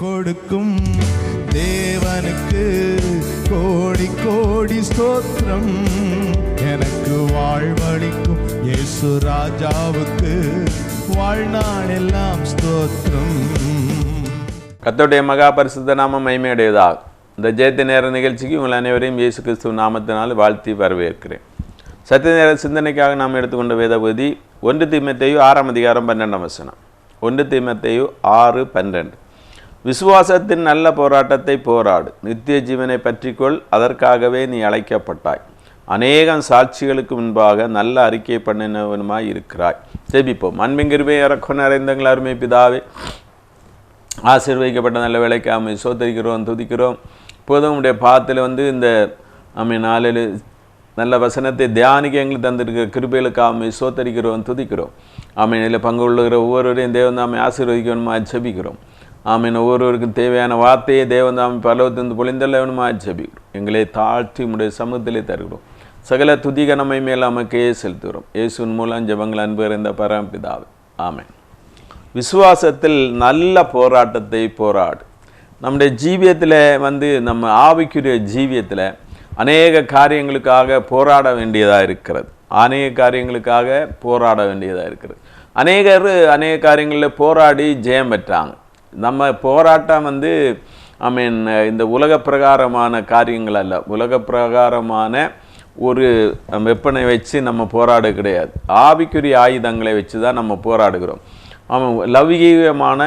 கொடுக்கும் தேவனுக்கு கோடி கோடி ஸ்தோத்திரம். எனக்கு வாழ்வளிக்கும் இயேசு ராஜாவுக்கு வாழ்நாள் எல்லாம் ஸ்தோத்திரம். கர்த்தருடைய மகா பரிசுத்த நாமம் மகிமையுடையதாக. இந்த ஜெயத்த நேர நிகழ்ச்சிக்கு உங்கள் அனைவரையும் இயேசு கிறிஸ்துவ நாமத்தினால் வாழ்த்தி வரவேற்கிறேன். சத்திய நேர சிந்தனைக்காக நாம் எடுத்துக்கொண்ட வேத பகுதி 1 தீமோத்தேயு 6:12. 1 தீமோத்தேயு 6:12. விசுவாசத்தின் நல்ல போராட்டத்தை போராடு, நித்திய ஜீவனை பற்றிக்கொள், அதற்காகவே நீ அழைக்கப்பட்டாய். அநேகம் சாட்சிகளுக்கு முன்பாக நல்ல அறிக்கை பண்ணினவனுமாய் இருக்கிறாய். ஜெபிப்போம். அன்பின் கிருபை இறக்கம் நிறைந்தங்கள் அருமை பிதாவே, ஆசீர்வதிக்கப்பட்ட நல்ல வேலைக்கு சோதரிக்கிறோம், துதிக்கிறோம். இப்போதும் உடைய பாதத்தில் இந்த நாளில் நல்ல வசனத்தை தியானிக்க எங்களுக்கு தந்திருக்கிற கிருபைகளுக்கு சோதரிக்கிறோம், துதிக்கிறோம். இதில் பங்கு கொள்ளுகிற ஒவ்வொருவரையும் தேவன் தாமே ஆசீர்வதிக்கணுமா ஜெபிக்கிறோம். ஒவ்வொருவருக்கும் தேவையான வார்த்தையை தேவன் தாமே பரலோகத்திலிருந்து பொழிந்தள்ளவனுமா ஜெபிக்கிறோம். எங்களை தாழ்த்தி உடைய சமூகத்திலே தருகிறோம். சகல துதிகனமை மேல் நமக்கே செலுத்துகிறோம். இயேசுவின் மூலம் ஜெபங்கள் அன்பு நிறைந்த பரமபிதாவே, ஆமென். விசுவாசத்தில் நல்ல போராட்டத்தை போராடு. நம்முடைய ஜீவியத்தில் நம்ம ஆவிக்குரிய ஜீவியத்தில் அநேக காரியங்களுக்காக போராட வேண்டியதாக இருக்கிறது. அநேகர் அநேக காரியங்களில் போராடி ஜெயம் பெற்றாங்க. நம்ம போராட்டம் இந்த உலக பிரகாரமான காரியங்கள் அல்ல. உலக பிரகாரமான ஒரு வெப்பனை வச்சு நம்ம போராட கிடையாது. ஆவிக்குரிய ஆயுதங்களை வச்சு தான் நம்ம போராடுகிறோம். லௌகீகமான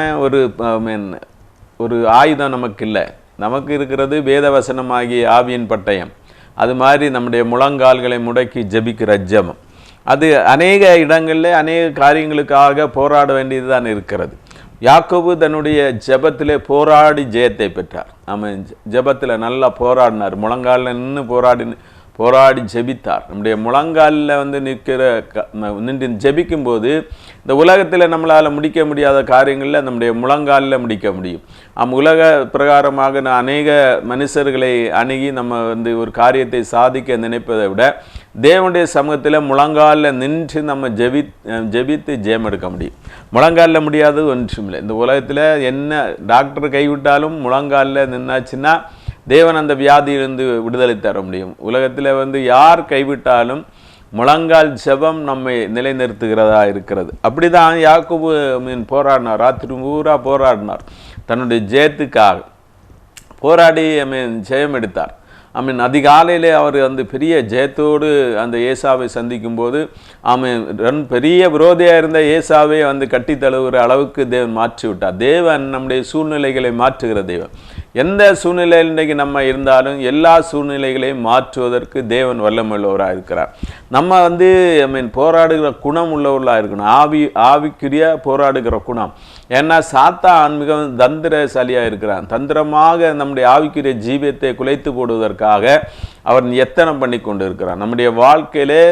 ஒரு ஆயுதம் நமக்கு இல்லை. நமக்கு இருக்கிறது வேதவசனமாகிய ஆவியின் பட்டயம். அது மாதிரி நம்முடைய முழங்கால்களை முடக்கி ஜெபிக்கிற ஜெபம். அது அநேக இடங்களில் அநேக காரியங்களுக்காக போராட வேண்டியது தான் இருக்கிறது. யாக்கோபு தன்னுடைய ஜெபத்திலே போராடி ஜெயத்தை பெற்றார். ஜெபத்தில் நல்லா போராடினார். முழங்காலில் நின்று போராடி ஜெபித்தார். நம்முடைய முழங்காலில் நின்று ஜெபிக்கும்போது இந்த உலகத்தில் நம்மளால் முடிக்க முடியாத காரியங்களில் நம்முடைய முழங்காலில் முடிக்க முடியும். உலக பிரகாரமாக அநேக மனுஷர்களை அணுகி நம்ம ஒரு காரியத்தை சாதிக்க நினைப்பதை விட தேவனுடைய சமூகத்தில் முழங்காலில் நின்று நம்ம ஜெபித்து ஜெயம் எடுக்க முடியும். முழங்காலில் முடியாதது ஒன்றுமில்லை. இந்த உலகத்தில் என்ன டாக்டர் கைவிட்டாலும் முழங்காலில் நின்னாச்சுன்னா தேவன் அந்த வியாதியிலிருந்து விடுதலை தர முடியும். உலகத்தில் யார் கைவிட்டாலும் முழங்கால் ஜெபம் நம்மை நிலைநிறுத்துகிறதா இருக்கிறது. அப்படி தான் யாக்கோபு போராடினார். ராத்திரி பூரா போராடினார். தன்னுடைய ஜெயத்துக்காக போராடி ஜெயம் எடுத்தார். அதிகாலையிலே அவர் பெரிய ஜெயத்தோடு அந்த ஏசாவை சந்திக்கும் போது பெரிய விரோதியாக இருந்த ஏசாவை கட்டி தழுவுகிற அளவுக்கு தேவன் மாற்றி விட்டார். தேவன் நம்முடைய சூழ்நிலைகளை மாற்றுகிற தேவன். எந்த சூழ்நிலையில் இன்றைக்கு நம்ம இருந்தாலும் எல்லா சூழ்நிலைகளையும் மாற்றுவதற்கு தேவன் வல்லமையுள்ளவராக இருக்கிறார். நம்ம போராடுகிற குணம் உள்ளவர்களாக இருக்கணும். ஆவிக்குரிய போராடுகிற குணம். ஏன்னா சாத்தான் மிகவும் தந்திரசாலியாக இருக்கிறான். தந்திரமாக நம்முடைய ஆவிக்குரிய ஜீவியத்தை குலைத்து போடுவதற்காக அவன் எத்தனம் பண்ணி கொண்டு இருக்கிறான். நம்முடைய வாழ்க்கையிலே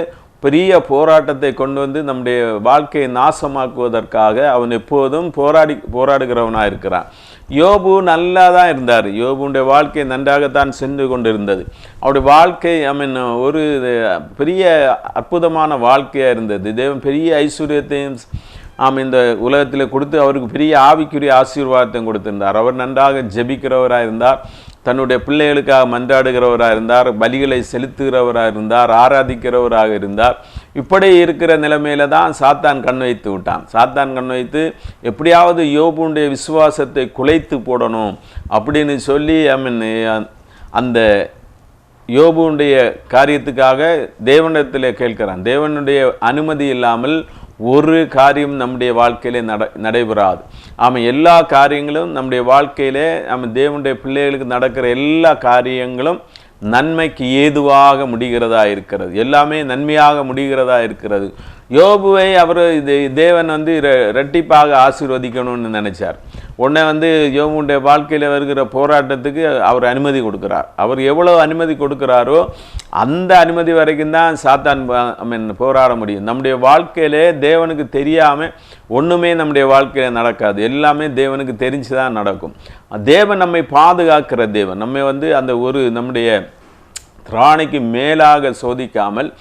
பெரிய போராட்டத்தை கொண்டு நம்முடைய வாழ்க்கையை நாசமாக்குவதற்காக அவன் எப்போதும் போராடுகிறவனாக இருக்கிறான். யோபு நல்லா தான் இருந்தார். யோபுடைய வாழ்க்கை நன்றாகத்தான் சென்று கொண்டிருந்தது. அவருடைய வாழ்க்கை ஒரு பெரிய அற்புதமான வாழ்க்கையாக இருந்தது. தேவன் பெரிய ஐஸ்வர்யத்தையும் இந்த உலகத்தில் கொடுத்து அவருக்கு பெரிய ஆவிக்குரிய ஆசீர்வாதத்தையும் கொடுத்திருந்தார். அவர் நன்றாக ஜெபிக்கிறவராக இருந்தார். தன்னுடைய பிள்ளைகளுக்காக மன்றாடுகிறவராக இருந்தார். பலிகளை செலுத்துகிறவராக இருந்தார். ஆராதிக்கிறவராக இருந்தார். இப்படி இருக்கிற நிலைமையில தான் சாத்தான் கண் வைத்து விட்டான். சாத்தான் கண் வைத்து எப்படியாவது யோபுடைய விசுவாசத்தை குலைத்து போடணும் அப்படின்னு சொல்லி அந்த யோபுடைய காரியத்துக்காக தேவனிடத்தில் கேட்கிறான். தேவனுடைய அனுமதி இல்லாமல் ஒரு காரியம் நம்முடைய வாழ்க்கையிலே நடைபெறாது. எல்லா காரியங்களும் நம்முடைய வாழ்க்கையிலே தேவனுடைய பிள்ளைகளுக்கு நடக்கிற எல்லா காரியங்களும் நன்மைக்கு ஏதுவாக முடிகிறதா இருக்கிறது. எல்லாமே நன்மையாக முடிகிறதா இருக்கிறது. யோபுவை தேவன் இரட்டிப்பாக ஆசீர்வதிக்கணும்னு நினைச்சார். உடனே யோபுடைய வாழ்க்கையில் வருகிற போராட்டத்துக்கு அவர் அனுமதி கொடுக்கிறார். அவர் எவ்வளோ அனுமதி கொடுக்கிறாரோ அந்த அனுமதி வரைக்கும் தான் சாத்தான் போராட முடியும். நம்முடைய வாழ்க்கையிலே தேவனுக்கு தெரியாமல் ஒன்றுமே நம்முடைய வாழ்க்கையில் நடக்காது. எல்லாமே தேவனுக்கு தெரிஞ்சு தான் நடக்கும். தேவன் நம்மை பாதுகாக்கிற தேவன். நம்ம அந்த நம்முடைய திராணிக்கு மேலாக சோதிக்காமல்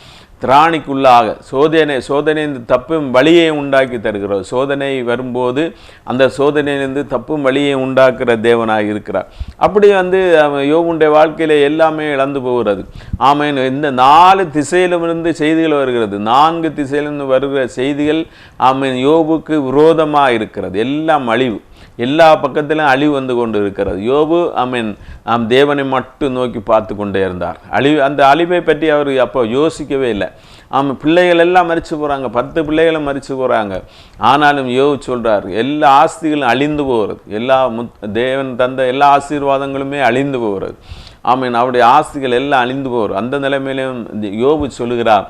திராணிக்குள்ளாக சோதனையிலிருந்து தப்பும் வழியை உண்டாக்கி தருகிறார். சோதனை வரும்போது அந்த சோதனையிலிருந்து தப்பும் வழியை உண்டாக்குற தேவனாக இருக்கிறார். அப்படி யோபுடைய வாழ்க்கையில் எல்லாமே இழந்து போகிறது. ஆமென். இந்த 4 திசையிலிருந்து செய்திகள் வருகிறது. 4 திசையிலிருந்து வருகிற செய்திகள் ஆமென் யோபுக்கு விரோதமாக இருக்கிறது. எல்லாம் அழிவு, எல்லா பக்கத்திலும் அழிவு வந்து கொண்டு இருக்கிறது. யோபு ஆமென் தேவனை மட்டும் நோக்கி பார்த்து கொண்டே இருந்தார். அந்த அழிவை பற்றி அவர் அப்போ யோசிக்கவே இல்லை. பிள்ளைகள் எல்லாம் மரிச்சு போகிறாங்க, 10 பிள்ளைகளும் மரிச்சு போகிறாங்க. ஆனாலும் யோபு சொல்கிறார், எல்லா ஆஸ்திகளும் அழிந்து போகிறது, தேவன் தந்த எல்லா ஆசீர்வாதங்களுமே அழிந்து போகிறது. ஆமென். அவருடைய ஆஸ்திகள் எல்லாம் அழிந்து போகிறது. அந்த நிலைமையிலும் யோபு சொல்லுகிறார்,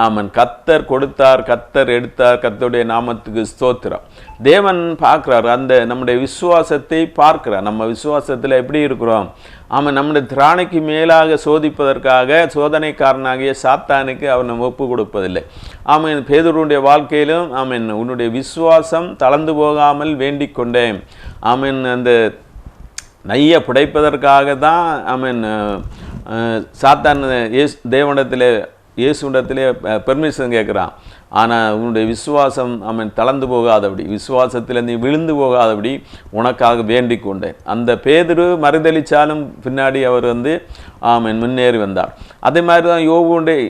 ஆமென், கர்த்தர் கொடுத்தார், கர்த்தர் எடுத்தார், கர்த்தருடைய நாமத்துக்கு ஸ்தோத்திரம். தேவன் பார்க்கிறார், நம்முடைய விசுவாசத்தை பார்க்கிறார். நம்ம விசுவாசத்தில் எப்படி இருக்கிறோம்? ஆமாம், நம்முடைய திராணிக்கு மேலாக சோதிப்பதற்காக சோதனைக்காரனாகிய சாத்தானுக்கு அவர் நம்ம ஒப்பு கொடுப்பதில்லை. ஆமென். பேதுருடைய வாழ்க்கையிலும் ஆமென், உன்னுடைய விசுவாசம் தளர்ந்து போகாமல் வேண்டிக் கொண்டேன். ஆமென். அந்த நைய புடைப்பதற்காக தான் ஆமென் சாத்தான் இயேசுவிடத்திலே பெர்மிஷன் கேட்குறான். ஆனால் உன்னுடைய விசுவாசம் ஆமென் தளர்ந்து போகாதபடி, விசுவாசத்தில் நீ விழுந்து போகாதபடி உனக்காக வேண்டிக் கொண்டேன். அந்த பேதுரு மறுதளிச்சாலும் பின்னாடி அவர் ஆமென் முன்னேறி வந்தார். அதே மாதிரி தான்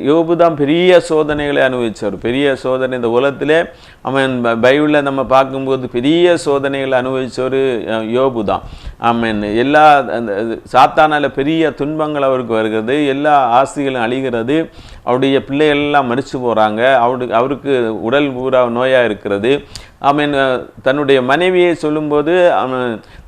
யோபு தான் பெரிய சோதனைகளை அனுபவித்தார். பெரிய சோதனை இந்த உலகத்திலே ஆமென் பைபிளில் நம்ம பார்க்கும்போது பெரிய சோதனைகளை அனுபவித்தவர் யோபு தான். ஆமென். எல்லா சாத்தானால பெரிய துன்பங்கள் அவருக்கு வருகிறது, எல்லா ஆஸ்திகளும் அழிகிறது, அவருடைய பிள்ளைகள் எல்லாம் மரிச்சு போகிறாங்க, அவருக்கு உடல் பூரா நோயாக இருக்கிறது. ஆமென். தன்னுடைய மனைவியை சொல்லும்போது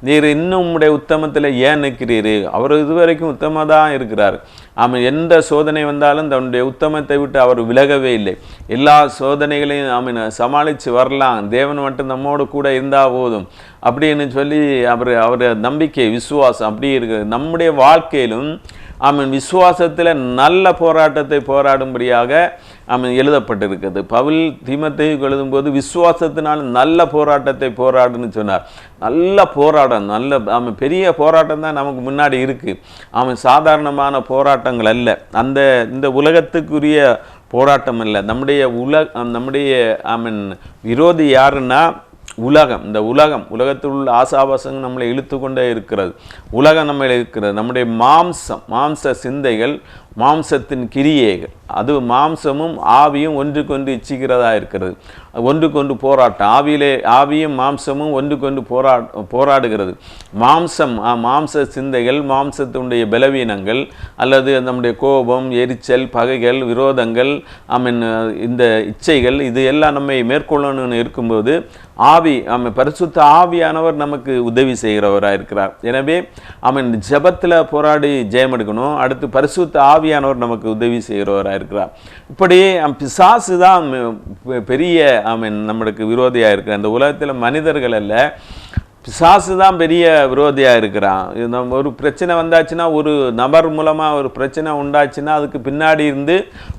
நீர் இன்னும் உம்முடைய உத்தமத்தில் ஏன் நிற்கிறீர்? அவர் இதுவரைக்கும் உத்தமமாக தான் இருக்கிறார். ஆமென். எந்த சோதனை வந்தாலும் தன்னுடைய உத்தமத்தை விட்டு அவர் விலகவே இல்லை. எல்லா சோதனைகளையும் ஆமென் சமாளித்து வரலாம், தேவன் மட்டும் நம்மோடு கூட இருந்தால் போதும் அப்படின்னு சொல்லி அவர் நம்பிக்கை விசுவாசம் அப்படி இருக்குது. நம்முடைய வாழ்க்கையிலும் ஆமென் விசுவாசத்தில் நல்ல போராட்டத்தை போராடும்படியாக ஆமென் எழுதப்பட்டிருக்கிறது. பவுல் தீமோத்தேயுக்கு எழுதும்போது விசுவாசத்தினால் நல்ல போராட்டத்தை போராடுன்னு சொன்னார். நல்ல போராட்டம், ஆமென் பெரிய போராட்டம் தான் நமக்கு முன்னாடி இருக்குது. ஆமென் சாதாரணமான போராட்டங்கள் அல்ல, இந்த உலகத்துக்குரிய போராட்டம் அல்ல. நம்முடைய ஆமென் விரோதி யாருன்னா உலகம். இந்த உலகத்தில் உள்ள ஆசாபாசங்கள் நம்மளை இழுத்து கொண்டே இருக்கிறது. உலகம் நம்மளை இருக்கிறது. நம்முடைய மாம்ச சிந்தைகள், மாம்சத்தின் கிரியைகள், அது மாம்சமும் ஆவியும் ஒன்றுக்கொன்று இச்சிக்கிறதா இருக்கிறது. ஒன்றுக்கொன்று போராட்டம், ஆவியும் மாம்சமும் ஒன்றுக்கொன்று போராடுகிறது. மாம்ச சிந்தைகள், மாம்சத்தினுடைய பலவீனங்கள் அல்லது நம்முடைய கோபம், எரிச்சல், பகைகள், விரோதங்கள், இந்த இச்சைகள், இது எல்லாம் நம்மை மேற்கொள்ளணும்னு இருக்கும்போது பரிசுத்த ஆவியானவர் நமக்கு உதவி செய்கிறவராக இருக்கிறார். எனவே ஜெபத்தில் போராடி ஜெயம் எடுக்கணும். அடுத்து பரிசுத்த ஆவியானவர் நமக்கு உதவி செய்கிறவராக இருக்கிறார். இப்படி பிசாசு தான் பெரிய நம்மளுக்கு விரோதியாக இருக்கிறார். இந்த உலகத்தில் மனிதர்கள் அல்ல, பிசாசு தான் பெரிய விரோதியாக இருக்கிறான். ஒரு பிரச்சனை வந்தாச்சுன்னா, ஒரு நபர் மூலமாக ஒரு பிரச்சனை உண்டாச்சுன்னா அதுக்கு பின்னாடி இருந்து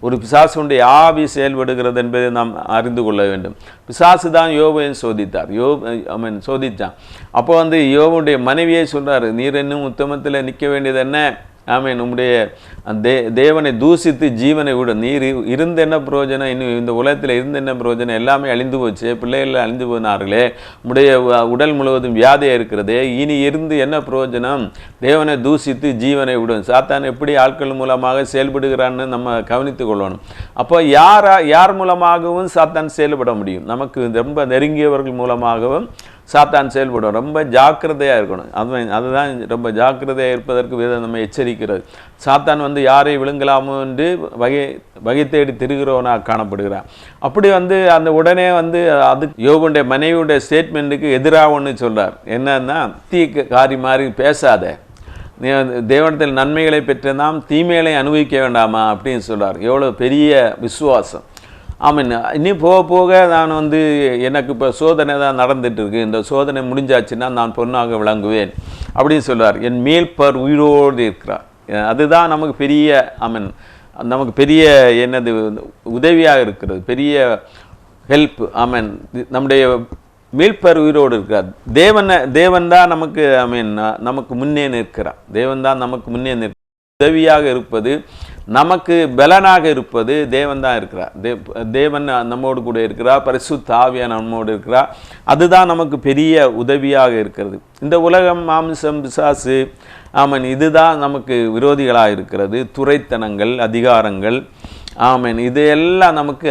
ஒரு பிசாசுடைய ஆவி செயல்படுகிறது என்பதை நாம் அறிந்து கொள்ள வேண்டும். பிசாசு தான் யோபையும் சோதித்தார். சோதித்தான். அப்போ யோபுடைய மனைவியை சொல்கிறார், நீர் இன்னும் உத்தமத்தில் நிற்க வேண்டியது என்ன? ஆமென். உம்முடைய தேவனை தூசித்து ஜீவனை விட, நீர் இருந்த என்ன பிரயோஜனம்? இன்னும் இந்த உலகத்தில் இருந்த என்ன பிரயோஜனம்? எல்லாமே அழிந்து போச்சு, பிள்ளைகள் அழிந்து போனார்களே, உடைய உடல் முழுவதும் வியாதியாக இருக்கிறது, இனி இருந்து என்ன பிரயோஜனம்? தேவனை தூசித்து ஜீவனை விடும். சாத்தான் எப்படி ஆட்கள் மூலமாக செயல்படுகிறான்னு நம்ம கவனித்து கொள்ளணும். அப்போ யார் மூலமாகவும் சாத்தான் செயல்பட முடியும்? நமக்கு ரொம்ப நெருங்கியவர்கள் மூலமாகவும் சாத்தான் செயல்படும். ரொம்ப ஜாக்கிரதையாக இருக்கணும். அதுதான் ரொம்ப ஜாக்கிரதையாக இருப்பதற்கு வேதம் நம்ம எச்சரிக்கிறது. சாத்தான் யாரை விழுங்கலாமோ என்று வகை தேடி திருகிறவனாக காணப்படுகிறான். அப்படி அந்த உடனே அது யோபுடைய மனைவியுடைய ஸ்டேட்மெண்ட்டுக்கு எதிராக ஒன்று சொல்கிறார். என்னன்னா, காரி மாதிரி பேசாத, தேவனத்தில் நன்மைகளை பெற்ற நாம் தீமைகளை அனுபவிக்க வேண்டாமா அப்படின்னு சொல்கிறார். எவ்வளோ பெரிய விசுவாசம்! ஆமாம். இனி போக போக நான் எனக்கு இப்போ சோதனை தான் நடந்துகிட்ருக்கு, இந்த சோதனை முடிஞ்சாச்சுன்னா நான் பொண்ணாக விளங்குவேன் அப்படின்னு சொல்லுவார். என் மேல்பர் உயிரோடு இருக்கிறார். அதுதான் நமக்கு பெரிய நமக்கு பெரிய என்னது உதவியாக இருக்கிறது, பெரிய ஹெல்ப். நம்முடைய மீட்பர் உயிரோடு இருக்கிறார். தேவன் தான் நமக்கு நமக்கு முன்னே நிற்கிறார். தேவன் தான் நமக்கு முன்னே நிற்கிறார். உதவியாக இருப்பது நமக்கு பலனாக இருப்பது தேவன் தான் இருக்கிறார். தேவன் நம்மோடு கூட இருக்கிறார், பரிசுத்த ஆவியானவர் நம்மோடு இருக்கிறார். அதுதான் நமக்கு பெரிய உதவியாக இருக்கிறது. இந்த உலகம், மாம்சம், பிசாசு, ஆமன், இதுதான் நமக்கு விரோதிகளாக இருக்கிறது. துரைத்தனங்கள், அதிகாரங்கள், ஆமன், இது எல்லாம் நமக்கு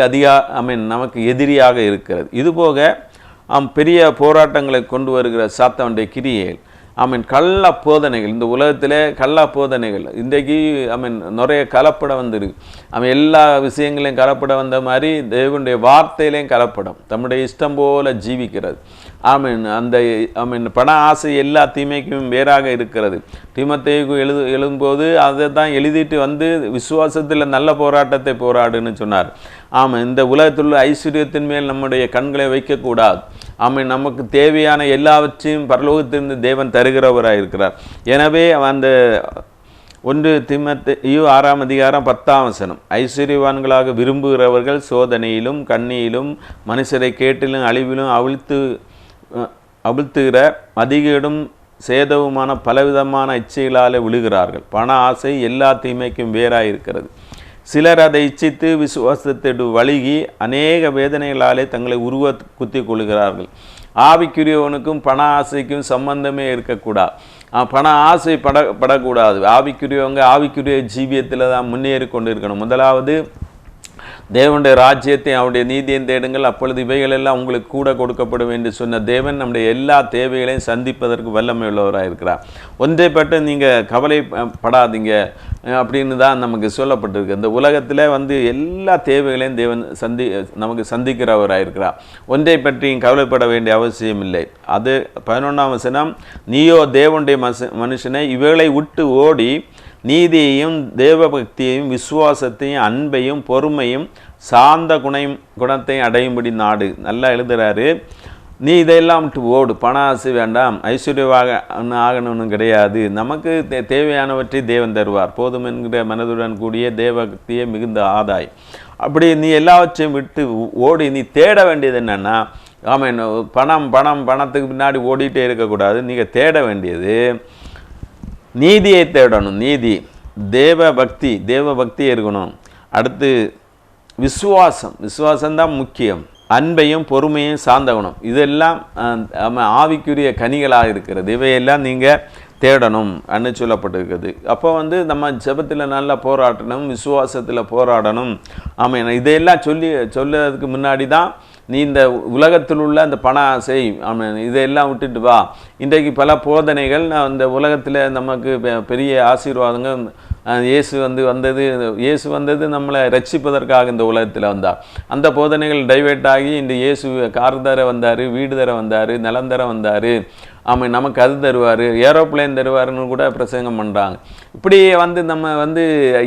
நமக்கு எதிரியாக இருக்கிறது. இதுபோக பெரிய போராட்டங்களை கொண்டு வருகிற சாத்தானுடைய கிரியைகள், கள்ள போதனைகள், இந்த உலகத்தில் கள்ள போதனைகள் இன்றைக்கு நிறைய கலப்படம் வந்துருக்கு. எல்லா விஷயங்களையும் கலப்படம் வந்த மாதிரி தேவனுடைய வார்த்தையிலையும் கலப்படம், தம்முடைய இஷ்டம் போல ஜீவிக்கிறது. அந்த பண ஆசை எல்லா தீமைக்கும் வேறாக இருக்கிறது. தீமத்தேயுக்கு எழுதும்போது அதை தான் எழுதிட்டு வந்து விசுவாசத்தில் நல்ல போராட்டத்தை போராடுன்னு சொன்னார். இந்த உலகத்தில் உள்ள ஐஸ்வர்யத்தின் மேல் நம்முடைய கண்களை வைக்கக்கூடாது. நமக்கு தேவையான எல்லாவற்றையும் பரலோகத்திலிருந்து தேவன் தருகிறவராக இருக்கிறார். எனவே அந்த 1 தீமோத்தேயு 6ஆம் அதிகாரம் 10ஆம் வசனம், ஐஸ்வர்யவான்களாக விரும்புகிறவர்கள் சோதனையிலும் கண்ணியிலும் மனுஷரை கேட்டிலும் அழிவிலும் அவிழ்த்துகிற அதிகேடும் சேதவுமான பலவிதமான இச்சைகளால் விழுகிறார்கள். பண ஆசை எல்லா தீமைக்கும் வேறாக இருக்கிறது. சிலர் அதை இச்சித்து விசுவாசத்தோடு வழுகி அநேக வேதனைகளாலே தங்களை குத்தி கொள்கிறார்கள். ஆவிக்குரியவனுக்கும் பண ஆசைக்கும் சம்பந்தமே இருக்கக்கூடாது. பண ஆசை படக்கூடாது. ஆவிக்குரியவங்க ஆவிக்குரிய ஜீவியத்தில் தான் முன்னேறி கொண்டு இருக்கணும். முதலாவது தேவனுடைய ராஜ்யத்தை, அவருடைய நீதியை தேடுங்கள், அப்பொழுது இவைகளெல்லாம் உங்களுக்கு கூட கொடுக்கப்படும் என்று சொன்ன தேவன் நம்முடைய எல்லா தேவைகளையும் சந்திப்பதற்கு வல்லமை உள்ளவராக இருக்கிறார். ஒன்றை பற்றி நீங்கள் கவலைப்படாதீங்க அப்படின்னு தான் நமக்கு சொல்லப்பட்டிருக்கு. இந்த உலகத்தில் எல்லா தேவைகளையும் தேவன் நமக்கு சந்திக்கிறவராக இருக்கிறார். ஒன்றை பற்றியும் கவலைப்பட வேண்டிய அவசியம் இல்லை. அது 11ஆம் வசனம், நீயோ தேவனுடைய மனுஷனை இவைகளை விட்டு ஓடி நீதியையும் தேவபக்தியையும் விசுவாசத்தையும் அன்பையும் பொறுமையும் சாந்த குணத்தையும் அடையும்படி நாடு. நல்லா எழுதுகிறாரு. நீ இதெல்லாம் விட்டு ஓடு. பண ஆசை வேண்டாம், ஐஸ்வர்யவாக ஆகணும்னு கிடையாது. நமக்கு தேவையானவற்றை தேவன் தருவார். போதும் என்கிற மனதுடன் கூடிய தேவபக்தியே மிகுந்த ஆதாயம். அப்படி நீ எல்லாவற்றையும் விட்டு ஓடி நீ தேட வேண்டியது என்னென்னா, பணத்துக்கு பின்னாடி ஓடிட்டே இருக்கக்கூடாது. நீங்கள் தேட வேண்டியது நீதியை தேடணும். நீதி, தேவபக்தி இருக்கணும். அடுத்து விசுவாசம்தான் முக்கியம். அன்பையும் பொறுமையும் சாந்த குணம், இதெல்லாம் ஆவிக்குரிய கனிகளாக இருக்கிறது. இவையெல்லாம் நீங்கள் தேடணும் அன்னு சொல்லப்பட்டிருக்குது. அப்போ நம்ம ஜெபத்தில் நல்லா போராடணும், விசுவாசத்தில் போராடணும். இதையெல்லாம் சொல்லதுக்கு முன்னாடி தான் நீ இந்த உலகத்தில் உள்ள அந்த பண ஆசை இதையெல்லாம் விட்டுட்டு வா. இன்றைக்கு பல போதனைகள் இந்த உலகத்தில் நமக்கு பெரிய ஆசீர்வாதங்கள். இயேசு வந்தது நம்மளை ரட்சிப்பதற்காக இந்த உலகத்தில் வந்தார். அந்த போதனைகள் டைவெர்ட் ஆகி இந்த இயேசு கார் தர வந்தார், வீடு தர வந்தார், நிலம் தர வந்தார், நமக்கு அது தருவார், ஏரோப்ளேன் தருவாருன்னு கூட பிரசங்கம் பண்ணுறாங்க. இப்படி நம்ம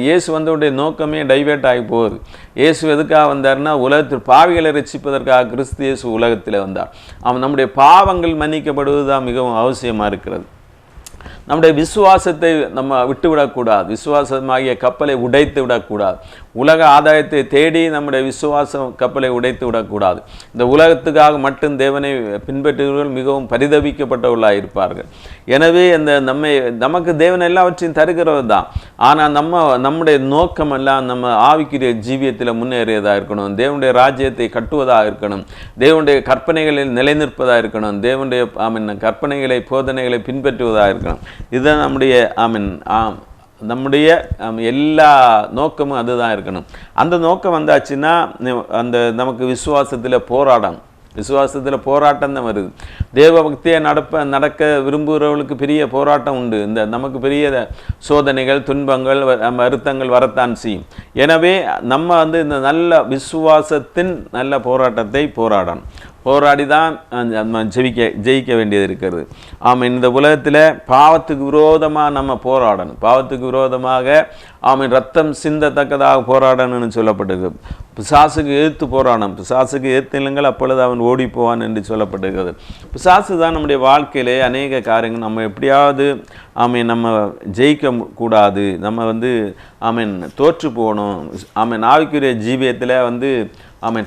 இயேசு வந்தவுடைய நோக்கமே டைவெர்ட் ஆகி போகுது. இயேசு எதுக்காக வந்தார்னா, உலகத்தில் பாவிகளை ரட்சிப்பதற்காக கிறிஸ்து இயேசு உலகத்தில் வந்தார். நம்முடைய பாவங்கள் மன்னிக்கப்படுவது தான் மிகவும் அவசியமாக இருக்கிறது. நம்முடைய விசுவாசத்தை நம்ம விட்டுவிடக்கூடாது. விசுவாசமாகிய கப்பலை உடைத்து விடக்கூடாது. உலக ஆதாயத்தை தேடி நம்முடைய விசுவாசம் கப்பலை உடைத்து விடக்கூடாது. இந்த உலகத்துக்காக மட்டும் தேவனை பின்பற்றுகிறவர்கள் மிகவும் பரிதபிக்கப்பட்டவர்களாக இருப்பார்கள். எனவே நமக்கு தேவன் எல்லாவற்றையும் தருகிறவர் தான். ஆனால் நம்முடைய நோக்கமெல்லாம் நம்ம ஆவிக்குரிய ஜீவியத்தில் முன்னேறியதாக இருக்கணும். தேவனுடைய ராஜ்யத்தை கட்டுவதாக இருக்கணும். தேவனுடைய கற்பனைகளில் நிலைநிற்பதாக இருக்கணும். தேவனுடைய கற்பனைகளை போதனைகளை பின்பற்றுவதாக இருக்கணும். இதுதான் நம்முடைய எல்லா நோக்கமும் அதுதான் இருக்கணும். அந்த நோக்கம் வந்தாச்சுன்னா நமக்கு விசுவாசத்தில் போராட்டம் தான் வருது. தேவபக்தியை நடக்க விரும்புகிறவர்களுக்கு பெரிய போராட்டம் உண்டு. நமக்கு பெரிய சோதனைகள், துன்பங்கள், வருத்தங்கள் வரத்தான் செய்யும். எனவே நம்ம இந்த நல்ல விசுவாசத்தின் நல்ல போராட்டத்தை போராடி தான் ஜெயிக்க வேண்டியது இருக்கிறது. இந்த உலகத்தில் பாவத்துக்கு விரோதமாக நம்ம போராடணும். பாவத்துக்கு விரோதமாக ரத்தம் சிந்தத்தக்கதாக போராடணும்னு சொல்லப்பட்டிருக்கு. பிசாசுக்கு எதிர்த்து போராடணும். பிசாசுக்கு எதிர்த்தில்லுங்கள், அப்பொழுது அவன் ஓடி போவான் என்று சொல்லப்பட்டிருக்கிறது. பிசாசு தான் நம்முடைய வாழ்க்கையிலே அநேக காரியங்கள் நம்ம எப்படியாவது நம்ம ஜெயிக்க கூடாது, நம்ம தோற்று போகணும். ஆவிக்குரிய ஜீவியத்தில்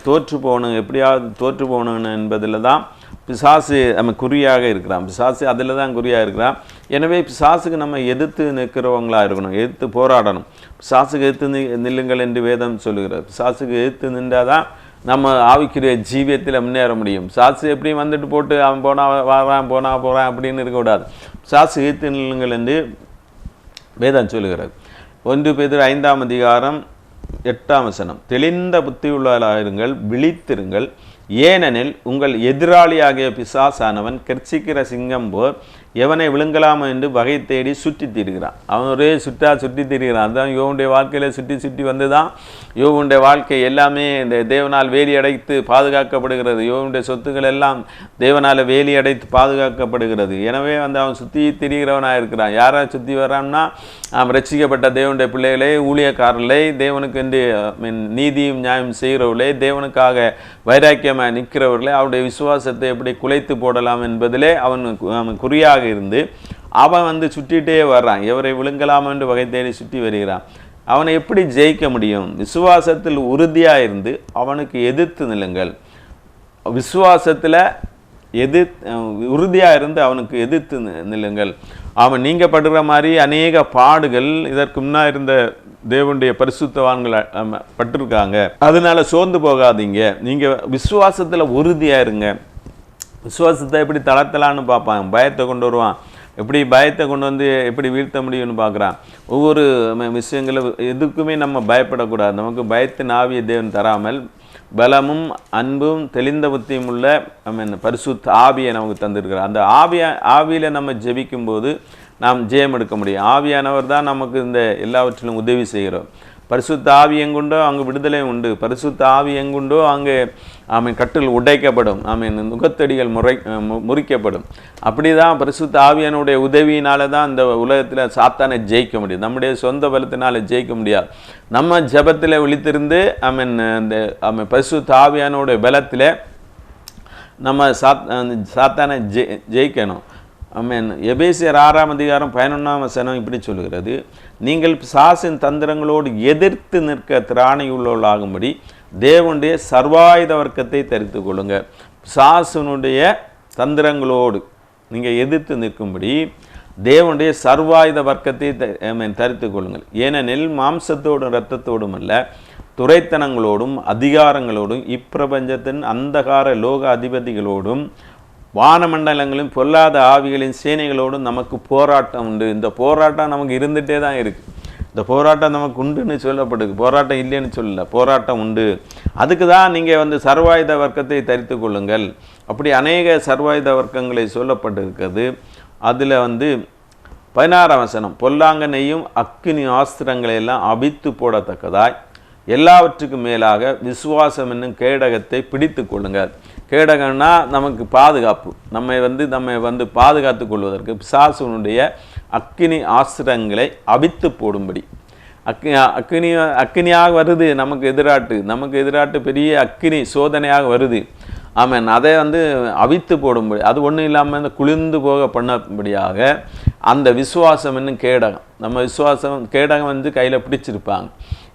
தோற்று போகணும், எப்படியாவது தோற்று போகணும் என்பதில் தான் பிசாசு குறியாக இருக்கிறான். பிசாசு அதில் தான் குறியாக இருக்கிறான். எனவே பிசாசுக்கு நம்ம எதிர்த்து நிற்கிறவங்களா இருக்கணும், எதிர்த்து போராடணும். பிசாசுக்கு எதிர்த்து நில்லுங்கள் என்று வேதம் சொல்லுகிறது. பிசாசுக்கு எதிர்த்து நின்றாதான் நம்ம ஆவிக்குரிய ஜீவியத்தில் முன்னேற முடியும். பிசாசு எப்படியும் வந்துட்டு போட்டு அவன் போகிறான் அப்படின்னு இருக்கக்கூடாது. பிசாசு எதிர்த்து நில்லுங்கள் என்று வேதம் சொல்லுகிறது. 1 பேதுரு 5ஆம் அதிகாரம் 8ஆம் வசனம், தெளிந்த புத்தியுள்ளவர்களாயிருங்கள், விழித்திருங்கள், ஏனெனில் உங்கள் எதிராளியாகிய பிசாசானவன் கர்ச்சிக்கிற சிங்கம் போர் எவனை விழுங்கலாமோ என்று வகை தேடி சுற்றி திரிகிறான். அவன் ஒரே சுற்றி திரிகிறான். அதுதான் யோவுடைய வாழ்க்கையில் சுற்றி வந்து தான் யோவுடைய வாழ்க்கை எல்லாமே இந்த தேவனால் வேலி அடைத்து பாதுகாக்கப்படுகிறது. யோவுடைய சொத்துக்கள் எல்லாம் தேவனால் வேலி அடைத்து பாதுகாக்கப்படுகிறது. எனவே வந்து அவன் சுற்றி திரிகிறவனாக இருக்கிறான். யாரை சுற்றி வர்றான்னா, அவன் ரட்சிக்கப்பட்ட தேவனுடைய பிள்ளைகளே, ஊழியக்காரர்களே, தேவனுக்கு என்று நீதியும் நியாயம் செய்கிறவர்களே, தேவனுக்காக வைராக்கியமாக நிற்கிறவர்களே, அவருடைய விசுவாசத்தை எப்படி குலைத்து போடலாம் என்பதிலே அவன் குறியாக இருந்து அவன் வந்து சுற்றிட்டே வர்றான். எவரை விழுங்கலாம் என்று வகை தேடி சுற்றி வருகிறான். அவனை எப்படி ஜெயிக்க முடியும்? விசுவாசத்தில் உறுதியாக இருந்து அவனுக்கு எதிர்த்து நில்லுங்கள். விசுவாசத்தில் உறுதியாக இருந்து அவனுக்கு எதிர்த்து நில்லுங்கள். அவன் நீங்கள் படுற மாதிரி அநேக பாடுகள் இதற்கு முன்னா இருந்த தேவனுடைய பரிசுத்தவான்கள் பட்டிருக்காங்க. அதனால சோர்ந்து போகாதீங்க. நீங்கள் விசுவாசத்தில் உறுதியாக இருங்க. விசுவாசத்தை எப்படி தளர்த்தலான்னு பார்ப்பான், பயத்தை கொண்டு வருவான். எப்படி பயத்தை கொண்டு வந்து எப்படி வீழ்த்த முடியும்னு பார்க்குறான். ஒவ்வொரு விஷயங்களும் எதுக்குமே நம்ம பயப்படக்கூடாது. நமக்கு பயத்தின் ஆவியை தேவன் தராமல் பலமும் அன்பும் தெளிந்த புத்தியும் உள்ள பரிசுத்த ஆவியை நமக்கு தந்திருக்கிறார். அந்த ஆவியில் நம்ம ஜெபிக்கும்போது நாம் ஜெயம் எடுக்க முடியும். ஆவியானவர் தான் நமக்கு இந்த எல்லாவற்றிலும் உதவி செய்கிறோம். பரிசுத்த ஆவி எங்குண்டோ அங்கு விடுதலை உண்டு. பரிசுத்த ஆவி எங்குண்டோ அங்கே கட்டில் உடைக்கப்படும். நுகத்தடிகள் முறிக்கப்படும். அப்படி தான் பரிசுத்த ஆவியானுடைய உதவியினால தான் இந்த உலகத்தில் சாத்தானை ஜெயிக்க முடியும். நம்முடைய சொந்த பலத்தினால ஜெயிக்க முடியாது. நம்ம ஜெபத்தில் விழித்திருந்து இந்த பரிசுத்த ஆவியானுடைய பலத்தில் நம்ம சாத்தானை ஜெயிக்கணும். எபேசியர் 6ஆம் அதிகாரம் 11ஆம் வசனம் இப்படி சொல்கிறது, நீங்கள் பிசாசின் தந்திரங்களோடு எதிர்த்து நிற்க திராணியுள்ளவர்களாகும்படி தேவனுடைய சர்வாயுத வர்க்கத்தை தரித்து கொள்ளுங்க. பிசாசினுடைய தந்திரங்களோடு நீங்கள் எதிர்த்து நிற்கும்படி தேவனுடைய சர்வாயுத வர்க்கத்தை தரித்து கொள்ளுங்கள். ஏனெனில் மாம்சத்தோடும் இரத்தத்தோடும் அல்ல, துரைத்தனங்களோடும் அதிகாரங்களோடும் இப்பிரபஞ்சத்தின் அந்தகார லோக அதிபதிகளோடும் வானமண்டலங்களும் பொல்லாத ஆவிகளின் சேனைகளோடும் நமக்கு போராட்டம் உண்டு. இந்த போராட்டம் நமக்கு இருந்துகிட்டே தான் இருக்குது. இந்த போராட்டம் நமக்கு உண்டுன்னு சொல்லப்படுது. போராட்டம் இல்லைன்னு சொல்லல, போராட்டம் உண்டு. அதுக்கு தான் நீங்கள் வந்து சர்வாயுத வர்க்கத்தை தரித்து கொள்ளுங்கள். அப்படி அநேக சர்வாயுத வர்க்கங்களை சொல்லப்பட்டிருக்கிறது. அதில் வந்து 16ஆம் வசனம், பொல்லாங்கனையும் அக்கினி ஆஸ்திரங்களை எல்லாம் அபித்து போடத்தக்கதாய் எல்லாவற்றுக்கும் மேலாக விசுவாசம் என்னும் கேடகத்தை பிடித்து கொள்ளுங்கள். கேடகம்னா நமக்கு பாதுகாப்பு. நம்ம வந்து பாதுகாத்து கொள்வதற்கு பிசாசுனுடைய அக்கினி ஆஸ்திரங்களை அவித்து போடும்படி. அக்கினியாக வருது நமக்கு எதிராட்டு பெரிய அக்கினி சோதனையாக வருது. ஆமாம், அதை வந்து அவித்து போடும்படி, அது ஒன்றும் இல்லாமல் இந்த குளிர்ந்து போக பண்ணபடியாக அந்த விசுவாசம் என்னும் கேடகம், நம்ம விசுவாசம் கேடகம் வந்து கையில் பிடிச்சிருப்பாங்க.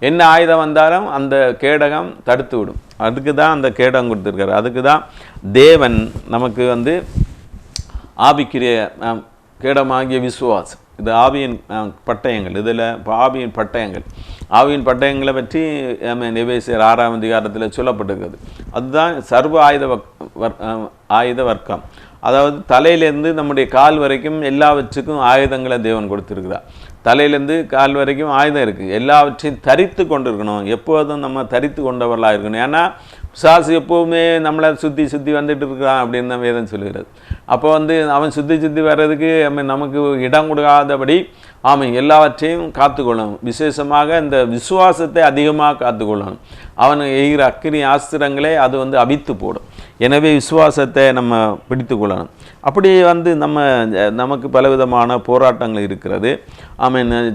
என்ன ஆயுதம் வந்தாலும் அந்த கேடகம் தடுத்து விடும். அதுக்கு தான் அந்த கேடகம் கொடுத்துருக்காரு. அதுக்கு தான் தேவன் நமக்கு வந்து ஆவிக்குரிய கேடமாகிய விசுவாசம், இது ஆவியின் பட்டயங்கள். இதில் ஆவியின் பட்டயங்களை பற்றி எபேசியர் 6ஆம் அதிகாரத்தில் சொல்லப்பட்டிருக்கிறது. அதுதான் சர்வ ஆயுத வர்க்கம். அதாவது தலையிலேருந்து நம்முடைய கால் வரைக்கும் எல்லாவற்றுக்கும் ஆயுதங்களை தேவன் கொடுத்துருக்கிறார். தலையிலேருந்து கால் வரைக்கும் ஆயுதம் இருக்குது. எல்லாவற்றையும் தரித்து கொண்டு இருக்கணும். எப்போதும் நம்ம தரித்து கொண்டவர்களாக இருக்கணும். ஏன்னா பிசாசு எப்போவுமே நம்மளை சுற்றி வந்துட்டு இருக்கிறான் அப்படின்னு தான் வேதம் சொல்லுகிறது. அப்போ வந்து அவன் சுற்றி வர்றதுக்கு நமக்கு இடம் கொடுக்காதபடி எல்லாவற்றையும் காத்துக்கொள்ளணும். விசேஷமாக இந்த விசுவாசத்தை அதிகமாக காத்துக்கொள்ளணும். அவன் எய்கிற அக்கினி ஆஸ்திரங்களை அது வந்து அவித்து போடும். எனவே விசுவாசத்தை நம்ம பிடித்து கொள்ளணும். அப்படி வந்து நமக்கு பலவிதமான போராட்டங்கள் இருக்கிறது.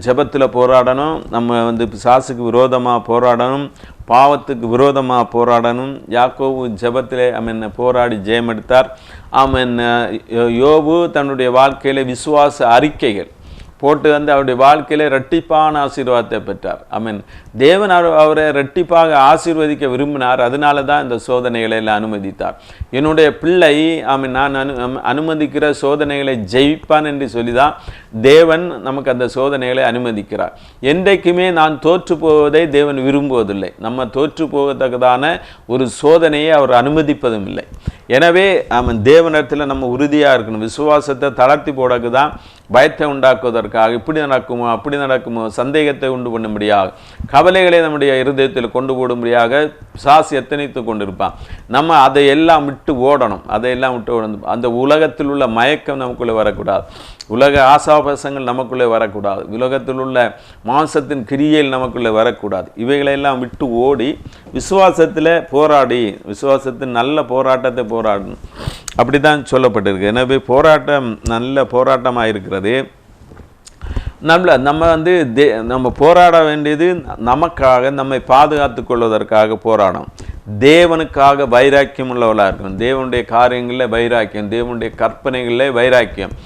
ஜெபத்தில் போராடணும். நம்ம வந்து பிசாசுக்கு விரோதமாக போராடணும். பாவத்துக்கு விரோதமாக போராடணும். யாக்கோபு ஜெபத்தில் போராடி ஜெயம் எடுத்தார். யோபு தன்னுடைய வாழ்க்கையில் விசுவாச அறிக்கைகள், போட்டு வந்து அவருடைய வாழ்க்கையில இரட்டிப்பான ஆசீர்வாதத்தை பெற்றார். ஆமென். தேவன் அவரை இரட்டிப்பாக ஆசீர்வதிக்க விரும்பினார். அதனால தான் இந்த சோதனைகளை எல்லாம் அனுமதித்தார். என்னுடைய பிள்ளை ஆமென் நான் அனுமதிக்கிற சோதனைகளை ஜெயிப்பான் என்று சொல்லி தான் தேவன் நமக்கு அந்த சோதனைகளை அனுமதிக்கிறார். என்றைக்குமே நான் தோற்று போவதை தேவன் விரும்புவதில்லை. நம்ம தோற்று போவதற்கான ஒரு சோதனையை அவர் அனுமதிப்பதும் இல்லை. எனவே தேவனிடத்தில் நம்ம உறுதியாக இருக்கணும். விசுவாசத்தை தளர்த்தி போடக்கு தான் பயத்தை உண்டாக்குவதற்காக இப்படி நடக்குமோ அப்படி நடக்குமோ சந்தேகத்தை உண்டு பண்ணும்படியாக கவலைகளை நம்முடைய இருதயத்தில் கொண்டு போடும்படியாக பிசாசு எத்தனைத்து கொண்டிருப்பான். நம்ம அதை எல்லாம் விட்டு ஓடணும். அதையெல்லாம் விட்டு ஓடணும். அந்த உலகத்தில் உள்ள மயக்கம் நமக்குள்ளே வரக்கூடாது. உலக ஆசாபாசங்கள் நமக்குள்ளே வரக்கூடாது. உலகத்தில் உள்ள மாம்சத்தின் கிரியையில் நமக்குள்ளே வரக்கூடாது. இவைகளெல்லாம் விட்டு ஓடி விசுவாசத்தில் போராடி விசுவாசத்தின் நல்ல போராட்டத்தை போராடணும். அப்படி தான் சொல்லப்பட்டிருக்கு. எனவே போராட்டம் நல்ல போராட்டமாக இருக்கிறது. நம்ம நம்ம போராட வேண்டியது நமக்காக நம்மை பாதுகாத்து கொள்வதற்காக போராடும். தேவனுக்காக வைராக்கியம் உள்ளவளாக இருக்கணும். தேவனுடைய காரியங்களில் வைராக்கியம், தேவனுடைய கற்பனைகளில் வைராக்கியம்,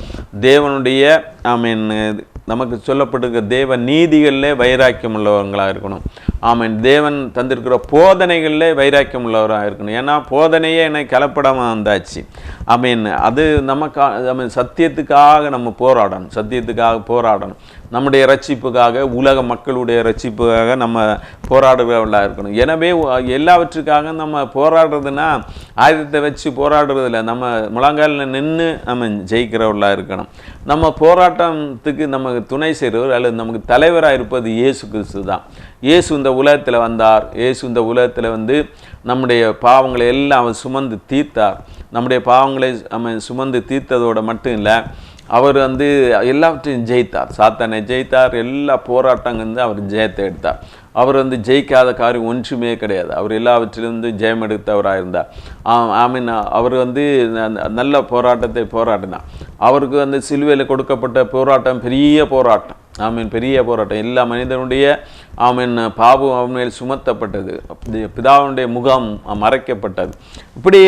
தேவனுடைய நமக்கு சொல்லப்பட்டிருக்க தேவ நீதிகளிலே வைராக்கியம் உள்ளவங்களாக இருக்கணும். ஆமீன். தேவன் தந்திருக்கிற போதனைகளிலே வைராக்கியம் உள்ளவராக இருக்கணும். ஏன்னா போதனையே என்னை கலப்படமாக வந்தாச்சு. ஆமீன். அது நமக்கு சத்தியத்துக்காக நம்ம போராடணும். சத்தியத்துக்காக போராடணும். நம்முடைய ரட்சிப்புக்காக, உலக மக்களுடைய ரட்சிப்புக்காக நம்ம போராடுறவர்களாக இருக்கணும். எனவே எல்லாவற்றுக்காக நம்ம போராடுறதுன்னா ஆயுதத்தை வச்சு போராடுறதில்ல. நம்ம முழங்காலில் நின்று நம்ம ஜெயிக்கிறவர்களாக இருக்கணும். நம்ம போராட்டத்துக்கு நமக்கு துணை செய்கிறவர் அல்லது நமக்கு தலைவராக இருப்பது இயேசு கிறிஸ்து தான். இயேசு இந்த உலகத்தில் வந்தார். இயேசு இந்த உலகத்தில் நம்முடைய பாவங்களை எல்லாம் அவர் சுமந்து தீர்த்தார். நம்முடைய பாவங்களை சுமந்து தீர்த்ததோடு மட்டும் இல்லை, அவர் எல்லாவற்றையும் ஜெயித்தார். சாத்தானை ஜெயித்தார். எல்லா போராட்டங்கள்ந்து அவர் ஜெயத்தை எடுத்தார். அவர் ஜெயிக்காத காரியம் ஒன்றுமே கிடையாது. அவர் எல்லாவற்றிலிருந்து ஜெயம் எடுத்தவராக இருந்தார். ஆமீன். அவர் நல்ல போராட்டத்தை போராடினார். அவருக்கு சிலுவையில் கொடுக்கப்பட்ட போராட்டம் பெரிய போராட்டம். ஆமீன். பெரிய போராட்டம். எல்லா மனிதனுடைய பாவம் அவன் மேல் சுமத்தப்பட்டது. பிதாவுடைய முகம் மறைக்கப்பட்டது. இப்படி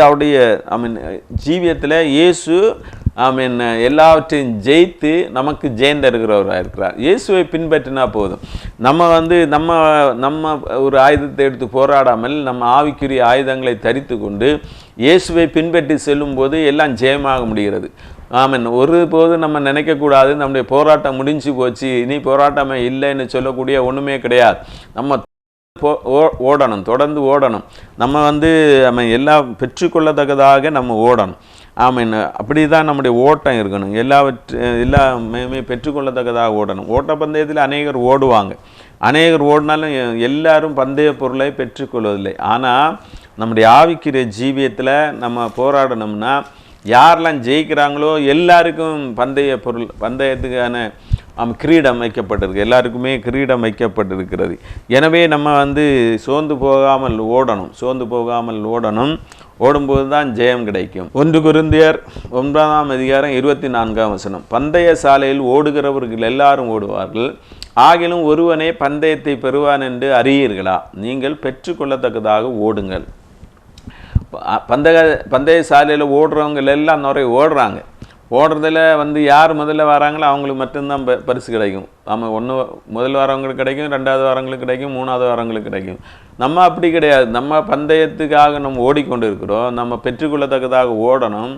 அவருடைய ஜீவியத்தில் இயேசு எல்லாவற்றையும் ஜெயித்து நமக்கு ஜெயந்தருகிறவராக இருக்கிறார். இயேசுவை பின்பற்றினா போதும். நம்ம ஒரு ஆயுதத்தை எடுத்து போராடாமல் நம்ம ஆவிக்குரிய ஆயுதங்களை தரித்து கொண்டு இயேசுவை பின்பற்றி செல்லும்போது எல்லாம் ஜெயமாக முடிகிறது. ஆமீன். ஒருபோது நம்ம நினைக்கக்கூடாது நம்முடைய போராட்டம் முடிஞ்சு போச்சு, இனி போராட்டமே இல்லைன்னு சொல்லக்கூடிய ஒன்றுமே கிடையாது. நம்ம ஓடணும், தொடர்ந்து ஓடணும். நம்ம எல்லாம் பெற்றுக்கொள்ளத்தக்கதாக நம்ம ஓடணும். ஆமீன். அப்படி தான் நம்முடைய ஓட்டம் இருக்கணும். எல்லாமே பெற்றுக்கொள்ளத்தக்கதாக ஓடணும். ஓட்டப்பந்தயத்தில் அநேகர் ஓடுவாங்க. அநேகர் ஓடினாலும் எல்லாரும் பந்தய பொருளை பெற்றுக்கொள்வதில்லை. ஆனால் நம்முடைய ஆவிக்குரிய ஜீவியத்தில் நம்ம போராடணும்னா யாரெல்லாம் ஜெயிக்கிறாங்களோ எல்லாருக்கும் பந்தயத்துக்கான கிரீடம் வைக்கப்பட்டிருக்கு. எல்லாருக்குமே கிரீடம் வைக்கப்பட்டிருக்கிறது. எனவே நம்ம சோர்ந்து போகாமல் ஓடணும். ஓடும்போது தான் ஜெயம் கிடைக்கும். 1 கொரிந்தியர் 9:24 பந்தய சாலையில் ஓடுகிறவர்கள் எல்லாரும் ஓடுவார்கள், ஆகிலும் ஒருவனே பந்தயத்தை பெறுவான் என்று அறியீர்களா? நீங்கள் பெற்றுக்கொள்ளத்தக்கதாக ஓடுங்கள். பந்தய சாலையில் ஓடுறவங்க எல்லாம் நிறைய ஓடுறாங்க. ஓடுறதில் யார் முதல்ல வராங்களோ அவங்களுக்கு மட்டும்தான் பரிசு கிடைக்கும். நம்ம முதல் வாரவங்களுக்கு கிடைக்கும், 2வது வாரங்களுக்கு கிடைக்கும், 3வது வாரங்களுக்கு கிடைக்கும். நம்ம அப்படி கிடையாது. நம்ம பந்தயத்துக்காக நம்ம ஓடிக்கொண்டு இருக்கிறோம். நம்ம பெற்றுக்கொள்ளத்தக்கதாக ஓடணும்.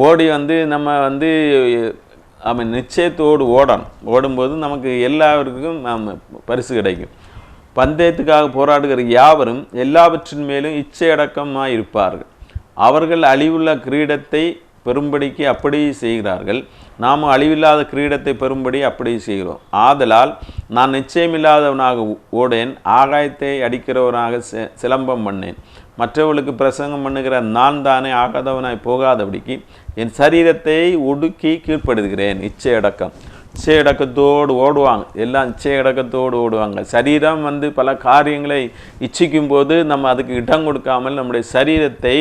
ஓடி நம்ம நிச்சயத்தோடு ஓடும்போது நமக்கு எல்லாருக்கும் பரிசு கிடைக்கும். பந்தயத்துக்காக போராடுகிற யாவரும் எல்லாவற்றின் மேலும் இச்சையடக்கமாக இருப்பார்கள். அவர்கள் அழிவுள்ள கிரீடத்தை பெறும்படிக்கு அப்படி செய்கிறார்கள். நாம் அழிவில்லாத கிரீடத்தை பெறும்படி அப்படி செய்கிறோம். ஆதலால் நான் நிச்சயமில்லாதவனாக ஓடேன், ஆகாயத்தை அடிக்கிறவனாக சிலம்பம் பண்ணேன். மற்றவர்களுக்கு பிரசங்கம் பண்ணுகிற நான் தானே ஆகாதவனாய் போகாதபடிக்கு என் சரீரத்தை ஒடுக்கி கீழ்ப்படுகிறேன். இச்சையடக்கத்தோடு ஓடுவாங்க. எல்லாம் இச்சையடக்கத்தோடு ஓடுவாங்க. சரீரம் பல காரியங்களை இச்சிக்கும் போது நம்ம அதுக்கு இடம் கொடுக்காமல் நம்முடைய சரீரத்தை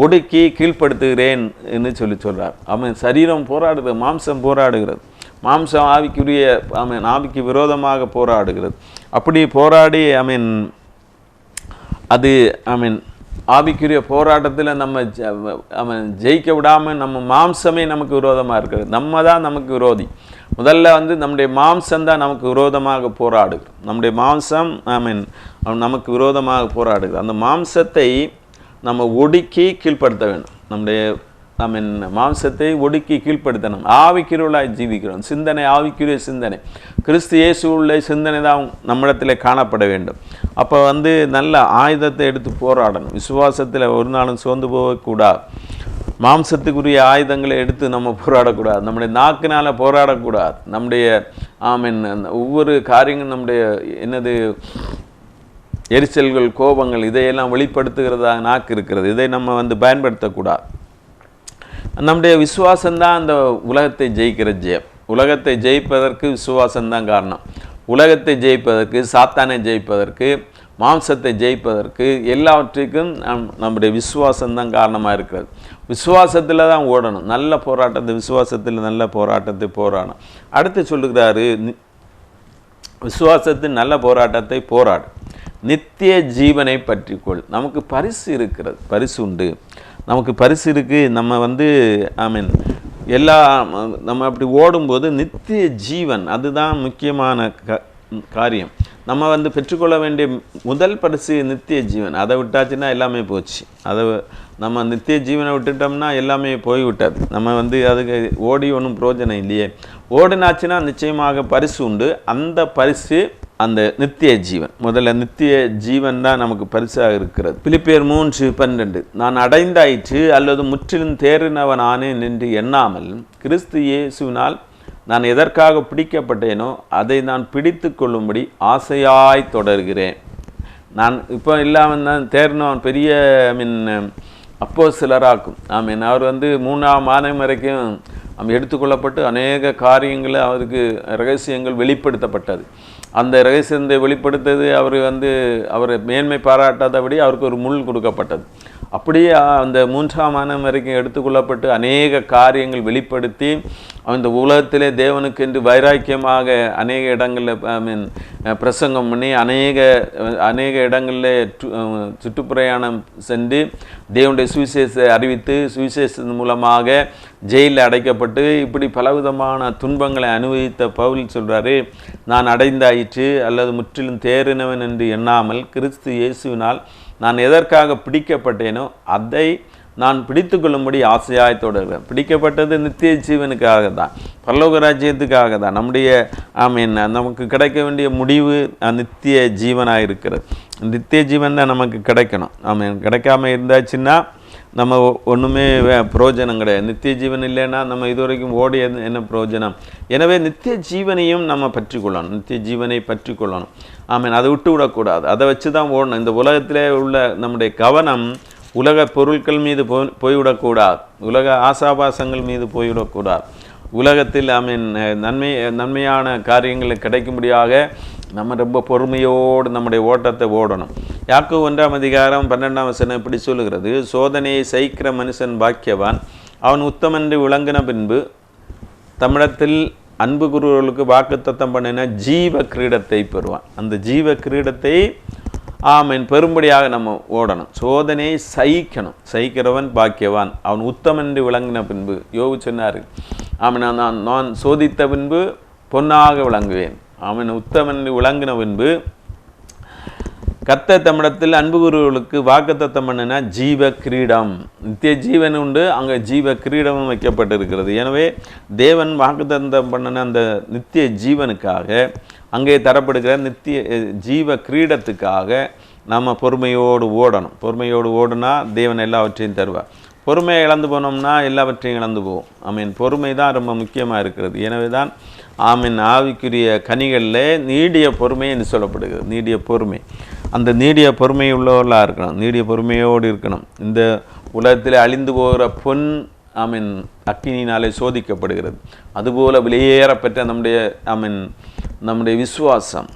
ஒடுக்கி கீழ்ப்படுத்துகிறேன் என்று சொல்கிறார். சரீரம் போராடுகிறது, மாம்சம் போராடுகிறது. மாம்சம் ஆவிக்குரிய ஆவிக்கு விரோதமாக போராடுகிறது. அப்படி போராடி அது ஆவிக்குரிய போராட்டத்தில் நம்ம ஜெயிக்க விடாமல் நம்ம மாம்சமே நமக்கு விரோதமாக இருக்கிறது. நம்ம தான் நமக்கு விரோதி. முதல்ல நம்முடைய மாம்சம்தான் நமக்கு விரோதமாக போராடுது. நம்முடைய மாம்சம் நமக்கு விரோதமாக போராடுது. அந்த மாம்சத்தை நம்ம ஒடுக்கி கீழ்ப்படுத்த வேண்டும். நம்முடைய மாம்சத்தை ஒடுக்கி கீழ்ப்படுத்தணும். ஆவிக்குரியவர்களாய் ஜீவிக்கிறோம். சிந்தனை ஆவிக்குரிய சிந்தனை, கிறிஸ்து இயேசு உள்ள சிந்தனை தான் நம்மிடத்தில் காணப்பட வேண்டும். அப்போ நல்ல ஆயுதத்தை எடுத்து போராடணும். விசுவாசத்தில் ஒரு நாளும் சோர்ந்து போகக்கூடாது. மாம்சத்துக்குரிய ஆயுதங்களை எடுத்து நம்ம போராடக்கூடாது. நம்முடைய நாக்கினால் போராடக்கூடாது. நம்முடைய ஒவ்வொரு காரியங்களும் நம்முடைய எரிச்சல்கள், கோபங்கள் இதையெல்லாம் வெளிப்படுத்துகிறதாக நாக்கு இருக்கிறது. இதை நம்ம பயன்படுத்தக்கூடாது. நம்முடைய விசுவாசம்தான் அந்த உலகத்தை ஜெயிக்கிற ஜெயம். உலகத்தை ஜெயிப்பதற்கு விசுவாசம்தான் காரணம். உலகத்தை ஜெயிப்பதற்கு, சாத்தானை ஜெயிப்பதற்கு, மாம்சத்தை ஜெயிப்பதற்கு எல்லாவற்றுக்கும் நம்முடைய விசுவாசம்தான் காரணமாக இருக்கிறது. விசுவாசத்தில் தான் ஓடணும். நல்ல போராட்டத்தை விசுவாசத்தில் நல்ல போராட்டத்தை போராடணும். அடுத்து சொல்லுகிறாரு, விசுவாசத்தின் நல்ல போராட்டத்தை போராடு, நித்திய ஜீவனை பற்றிக்கொள். நமக்கு பரிசு இருக்கிறது, பரிசு உண்டு, நமக்கு பரிசு இருக்குது. நம்ம நம்ம அப்படி ஓடும்போது நித்திய ஜீவன் அதுதான் முக்கியமான காரியம். நம்ம பெற்றுக்கொள்ள வேண்டிய முதல் பரிசு நித்திய ஜீவன். அதை விட்டாச்சுன்னா எல்லாமே போச்சு. அதை நம்ம நித்திய ஜீவனை விட்டுட்டோம்னா எல்லாமே போய்விட்டாது. நம்ம அதுக்கு ஓடி ஒன்றும் பிரயோஜனம் இல்லையே. ஓடினாச்சுன்னா நிச்சயமாக பரிசு உண்டு. அந்த பரிசு அந்த நித்திய ஜீவன். முதல்ல நித்திய ஜீவன் தான் நமக்கு பரிசாக இருக்கிறது. பிலிப்பியர் 3:12, நான் அடைந்தாயிற்று அல்லது முற்றிலும் தேறினவன் ஆனேன் என்று எண்ணாமல் கிறிஸ்து இயேசுவினால் நான் எதற்காக பிடிக்கப்பட்டேனோ அதை நான் பிடித்து கொள்ளும்படி ஆசையாய் தொடர்கிறேன். நான் இப்போ இல்லாமல் தான் தேறினவன் பெரிய அப்போஸ்தலராக்கும். அவர் 3ஆம் மாதம் வரைக்கும் எடுத்துக்கொள்ளப்பட்டு அநேக காரியங்கள் அவருக்கு ரகசியங்கள் வெளிப்படுத்தப்பட்டது. அந்த ரகசியத்தை வெளிப்படுத்தது அவர் மேன்மை பாராட்டாதபடி அவருக்கு ஒரு முள் கொடுக்கப்பட்டது. அப்படியே அந்த 3ஆம் மாதம் வரைக்கும் எடுத்துக்கொள்ளப்பட்டு அநேக காரியங்கள் வெளிப்படுத்தி அந்த உலகத்திலே தேவனுக்கு என்று வைராக்கியமாக அநேக இடங்களில் பிரசங்கம் பண்ணி அநேக இடங்களில் சுற்றுப்பிரயாணம் சென்று தேவனுடைய சுவிசேஷத்தை அறிவித்து சுவிசேஷத்தின் மூலமாக ஜெயிலில் அடைக்கப்பட்டு இப்படி பலவிதமான துன்பங்களை அனுபவித்த பவுல் சொல்கிறாரு, நான் அடைந்தாயிற்று அல்லது முற்றிலும் தேறினவன் என்று எண்ணாமல் கிறிஸ்து இயேசுவினால் நான் எதற்காக பிடிக்கப்பட்டேனோ அதை நான் பிடித்து கொள்ளும்படி ஆசையாய் தொடர்கிறேன். பிடிக்கப்பட்டது நித்திய ஜீவனுக்காக தான், பரலோக ராஜ்யத்துக்காக தான். நம்முடைய நமக்கு கிடைக்க வேண்டிய முடிவு நித்திய ஜீவனாக இருக்கிறது. நித்திய ஜீவன் தான் நமக்கு கிடைக்கணும். கிடைக்காம இருந்தாச்சுன்னா நம்ம ஒன்றுமே பிரயோஜனம் கிடையாது. நித்திய ஜீவன் இல்லைன்னா நம்ம இதுவரைக்கும் ஓடி என்ன பிரயோஜனம்? எனவே நித்திய ஜீவனையும் நம்ம பற்றி கொள்ளணும். நித்திய ஜீவனை பற்றி கொள்ளணும். அதை விட்டு விடக்கூடாது. அதை வச்சு தான் ஓடணும். இந்த உலகத்திலே உள்ள நம்முடைய கவனம் உலக பொருட்கள் மீது போய்விடக்கூடாது. உலக ஆசாபாசங்கள் மீது போய்விடக்கூடாது. உலகத்தில் நன்மையான காரியங்கள் கிடைக்கும்படியாக நம்ம ரொம்ப பொறுமையோடு நம்முடைய ஓட்டத்தை ஓடணும். யாக்கோபு 1:12 இப்படி சொல்லுகிறது, சோதனையை சகிக்கிற மனுஷன் பாக்கியவான், அவன் உத்தமன்று விளங்கின பின்பு தமிழத்தில் அன்பு குருவர்களுக்கு வாக்குத்தத்தம் பண்ணின ஜீவ கிரீடத்தை பெறுவான். அந்த ஜீவ கிரீடத்தை பெரும்படியாக நம்ம ஓடணும். சோதனையை சகிக்கிறவன் பாக்கியவான், அவன் உத்தமன்று விளங்கின பின்பு. யோபு சொன்னார், நான் சோதித்த பின்பு பொன்னாக விளங்குவேன். அவன் உத்தமன்று விளங்கின பின்பு கர்த்தர் தம்மிடத்தில் அன்பு குருவர்களுக்கு வாக்குத்தத்தம் பண்ணினா ஜீவ கிரீடம், நித்திய ஜீவன் உண்டு. அங்கே ஜீவ கிரீடமும் வைக்கப்பட்டிருக்கிறது. எனவே தேவன் வாக்குத்தத்தம் பண்ணின அந்த நித்திய ஜீவனுக்காக அங்கே தரப்படுகிற நித்திய ஜீவ கிரீடத்துக்காக நம்ம பொறுமையோடு ஓடணும். பொறுமையோடு ஓடுனா தேவன் எல்லாவற்றையும் தருவார். பொறுமையை இழந்து போனோம்னா எல்லாவற்றையும் இழந்து போவோம். பொறுமை தான் ரொம்ப முக்கியமாக இருக்கிறது. எனவே தான் ஆவிக்குரிய கனிகளில் நீடிய பொறுமை என்று சொல்லப்படுகிறது. நீடிய பொறுமை, அந்த நீடிய பொறுமை உள்ளவர்களாக இருக்கணும். நீடிய பொறுமையோடு இருக்கணும். இந்த உலகத்தில் அழிந்து போகிற பொன் அக்கினினாலே சோதிக்கப்படுகிறது. அதுபோல் வெளியேறப்பட்ட நம்முடைய விசுவாசம்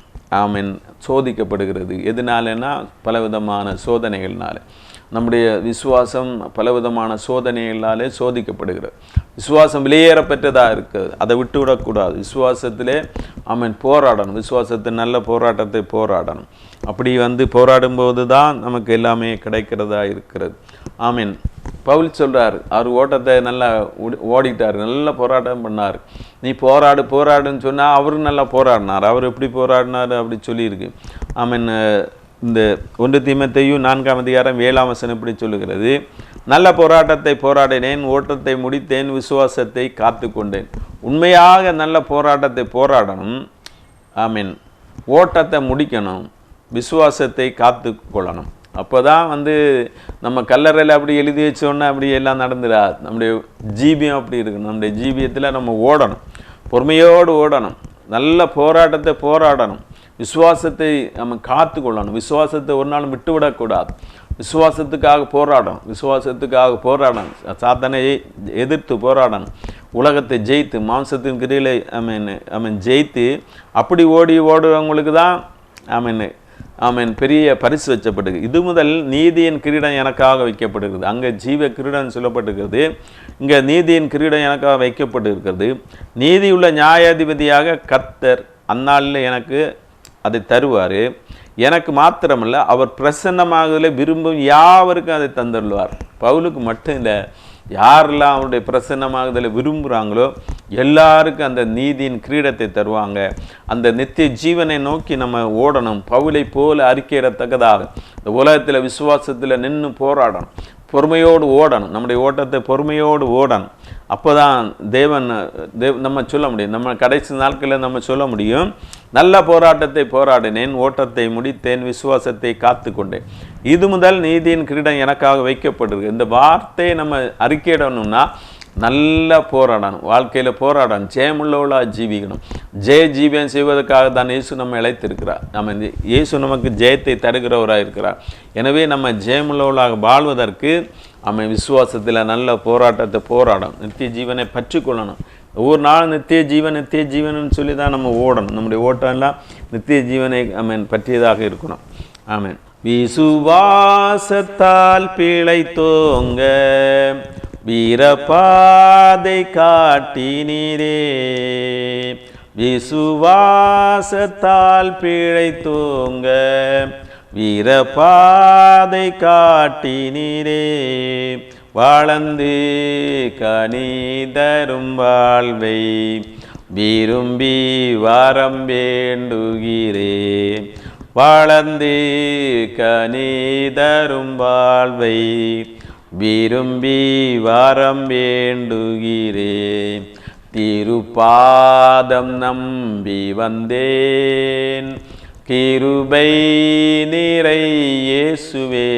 சோதிக்கப்படுகிறது. எதனாலனா பலவிதமான சோதனைகள்னால. நம்முடைய விசுவாசம் பலவிதமான சோதனைகளாலே சோதிக்கப்படுகிறது. விசுவாசம் வெளியேறப்பெற்றதாக இருக்குது, அதை விட்டுவிடக்கூடாது. விசுவாசத்திலே போராடணும், விசுவாசத்தை நல்ல போராட்டத்தை போராடணும். அப்படி போராடும்போது தான் நமக்கு எல்லாமே கிடைக்கிறதா இருக்கிறது. ஆமீன். பவுல் சொல்கிறார், அவர் ஓட்டத்தை நல்லா ஓடிட்டார், நல்ல போராட்டம் பண்ணார். நீ போராடுன்னு சொன்னால் அவரும் நல்லா போராடினார். அவர் எப்படி போராடினார் அப்படி சொல்லியிருக்கு. ஆமீன். இந்த 1 தீமோத்தேயு 4:7 இப்படி சொல்லுகிறது, நல்ல போராட்டத்தை போராடினேன், ஓட்டத்தை முடித்தேன், விசுவாசத்தை காத்து கொண்டேன். உண்மையாக நல்ல போராட்டத்தை போராடணும். ஆமீன். ஓட்டத்தை முடிக்கணும், விசுவாசத்தை காத்து கொள்ளணும். அப்போ தான் நம்ம கல்லறையில் அப்படி எழுதி வச்சோன்னா அப்படி எல்லாம் நடந்துடாது. நம்முடைய ஜீவியம் அப்படி இருக்கணும். நம்முடைய ஜீவியத்தில் நம்ம ஓடணும், பொறுமையோடு ஓடணும், நல்ல போராட்டத்தை போராடணும், விசுவாசத்தை நம்ம காத்து கொள்ளணும். விசுவாசத்தை ஒரு நாள் விட்டுவிடக்கூடாது. விசுவாசத்துக்காக போராடணும், சாத்தானை எதிர்த்து போராடணும், உலகத்தை ஜெயித்து மாம்சத்தின் கிரியிலே ஜெயித்து அப்படி ஓடுறவங்களுக்கு தான் பெரிய பரிசு வச்சப்படுது. இது முதல் நீதியின் கிரீடம் எனக்காக வைக்கப்படுகிறது. அங்கே ஜீவ கிரீடம் சொல்லப்பட்டிருக்கிறது, இங்கே நீதியின் கிரீடம் எனக்காக வைக்கப்பட்டிருக்கிறது. நீதியுள்ள நியாயாதிபதியாக கர்த்தர் அந்நாளில் எனக்கு அதை தருவார். எனக்கு மாத்திரமல்ல, அவர் பிரசன்னமாகுதலை விரும்பும் யாவருக்கும் அதை தந்துள்ளார். பவுலுக்கு மட்டும் இல்லை, யாரெல்லாம் அவருடைய பிரசன்னமாகுதலை விரும்புகிறாங்களோ எல்லாருக்கும் அந்த நீதியின் கிரீடத்தை தருவாங்க. அந்த நித்திய ஜீவனை நோக்கி நம்ம ஓடணும். பவுலை போல அறிக்கையிடத்தக்கதாக இந்த உலகத்தில் விசுவாசத்தில் நின்று போராடணும், பொறுமையோடு ஓடணும். நம்முடைய ஓட்டத்தை பொறுமையோடு ஓடணும். அப்போ தான் நம்ம சொல்ல முடியும், நம்ம கடைசி நாட்களில் நம்ம சொல்ல முடியும், நல்ல போராட்டத்தை போராடினேன், ஓட்டத்தை முடித்தேன், விசுவாசத்தை காத்து கொண்டேன். இது முதல் நீதியின் கிரீடம் எனக்காக வைக்கப்படுகிறது. இந்த வார்த்தையை நம்ம அறிக்கையிடணும்னா நல்லா போராடணும், வாழ்க்கையில் போராடணும், ஜெயமுள்ளவளாக ஜீவிக்கணும். ஜீவியம் செய்வதற்காக தான் இயேசு நம்ம இழைத்திருக்கிறார். இயேசு நமக்கு ஜெயத்தை தருகிறவராக இருக்கிறார். எனவே நம்ம ஜெயமுள்ளவளாக வாழ்வதற்கு விசுவாசத்தில் நல்ல போராட்டத்தை போராடணும், நித்திய ஜீவனை பற்றி கொள்ளணும். ஒவ்வொரு நாளும் நித்திய ஜீவன் சொல்லி தான் நம்ம ஓடணும். நம்முடைய ஓட்டம் எல்லாம் நித்திய ஜீவனை பற்றியதாக இருக்கணும். ஆமென். விசுவாசத்தால் பிழைத்தோங்க வீரபாதை காட்டினீரே, விசுவாசத்தால் பிழைத்தோங்க வீரபாதை காட்டினீரே, வாழ்ந்து கனிதரும் வாழ்வை விரும்பி வாரம் வேண்டுகிறே, வாழ்ந்து கனிதரும் வாழ்வை விரும்பி வாரம் வேண்டுகிறே, திருப்பாதம் நம்பி வந்தேன், கிருபை நிறை இயேசுவே,